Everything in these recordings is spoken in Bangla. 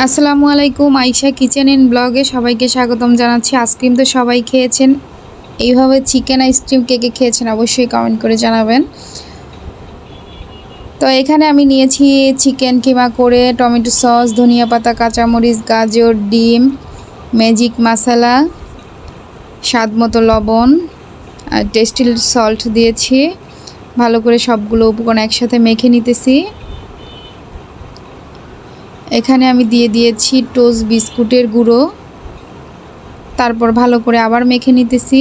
আসসালামু আলাইকুম, আয়েশা কিচেন এন্ড ব্লগে সবাইকে স্বাগতম জানাচ্ছি। আইসক্রিম তো সবাই খেয়েছেন, এইভাবে চিকেন আইসক্রিম কে কে খেয়েছেন অবশ্যই কমেন্ট করে জানাবেন। তো এখানে আমি নিয়েছি চিকেন কিমা করে, টমেটো সস, ধনিয়া পাতা, কাঁচামরিচ, গাজর, ডিম, ম্যাজিক মশলা, স্বাদ মতো লবণ আর টেস্টি সল্ট দিয়েছি। ভালো করে সবগুলো উপকরণ একসাথে মেখে নিতেছি। এখানে আমি দিয়ে দিয়েছি টোস্ট বিস্কুটের গুঁড়ো, তারপর ভালো করে আবার মেখে নিতেছি।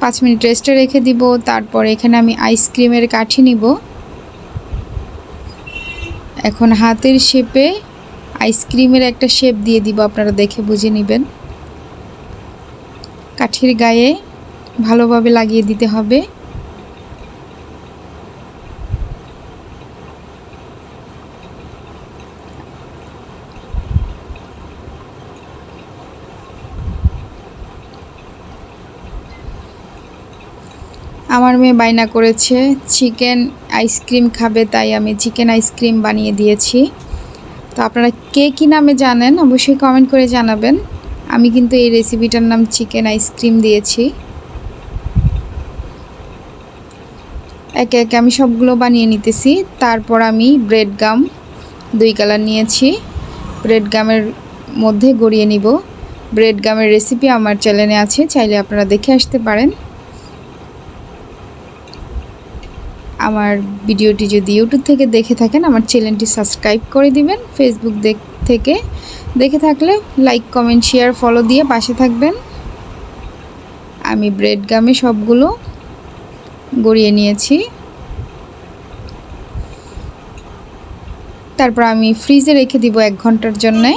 5 মিনিট রেস্টে রেখে দিব। তারপর এখানে আমি আইসক্রিমের কাঠি নিব। এখন হাতের শেপে আইসক্রিমের একটা শেপ দিয়ে দিব, আপনারা দেখে বুঝে নেবেন। কাঠির গায়ে ভালোভাবে লাগিয়ে দিতে হবে। আমার মেয়ে বায়না করেছে চিকেন আইসক্রিম খাবে, তাই আমি চিকেন আইসক্রিম বানিয়ে দিয়েছি। তো আপনারা কে কী নামে জানেন অবশ্যই কমেন্ট করে জানাবেন। আমি কিন্তু এই রেসিপিটার নাম চিকেন আইসক্রিম দিয়েছি। একে একে আমি সবগুলো বানিয়ে নিতেছি। তারপর আমি ব্রেড গাম 2 কালার নিয়েছি, ব্রেড গামের মধ্যে গড়িয়ে নিব। ব্রেড গামের রেসিপি আমার চ্যানেলে আছে, চাইলে আপনারা দেখে আসতে পারেন। আমার ভিডিওটি যদি ইউটিউব থেকে দেখে থাকেন আমার চ্যানেলটি সাবস্ক্রাইব করে দিবেন। ফেসবুক থেকে দেখে থাকলে লাইক, কমেন্ট, শেয়ার, ফলো দিয়ে পাশে থাকবেন। আমি ব্রেড গামে সবগুলো গড়িয়ে নিয়েছি। তারপর আমি ফ্রিজে রেখে দিব 1 ঘন্টার জন্যে।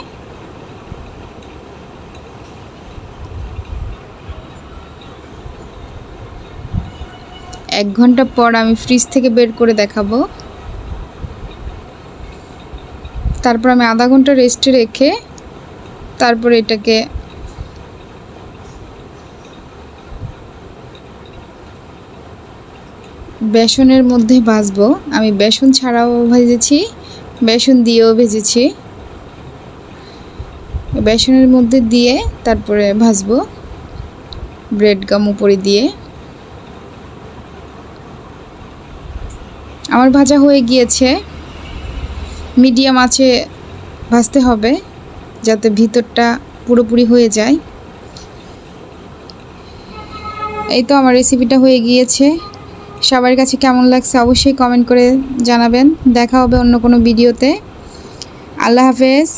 এক ঘন্টা পর আমি ফ্রিজ থেকে বের করে দেখাবো। তারপর আমি আধা ঘন্টা রেস্টে রেখে তারপর এটাকে বেসনের মধ্যে ভাজবো। আমি বেসন ছাড়াও ভেজেছি, বেসন দিয়েও ভেজেছি। বেসনের মধ্যে দিয়ে তারপরে ভাজবো ব্রেড গাম উপরে দিয়ে। আমার ভাজা হয়ে গিয়েছে। মিডিয়াম আঁচে ভাজতে হবে যাতে ভিতরটা পুরোপুরি হয়ে যায়। এই তো আমার রেসিপিটা হয়ে গিয়েছে। সবার কাছে কেমন লাগছে অবশ্যই কমেন্ট করে জানাবেন। দেখা হবে অন্য কোনো ভিডিওতে। আল্লাহ হাফেজ।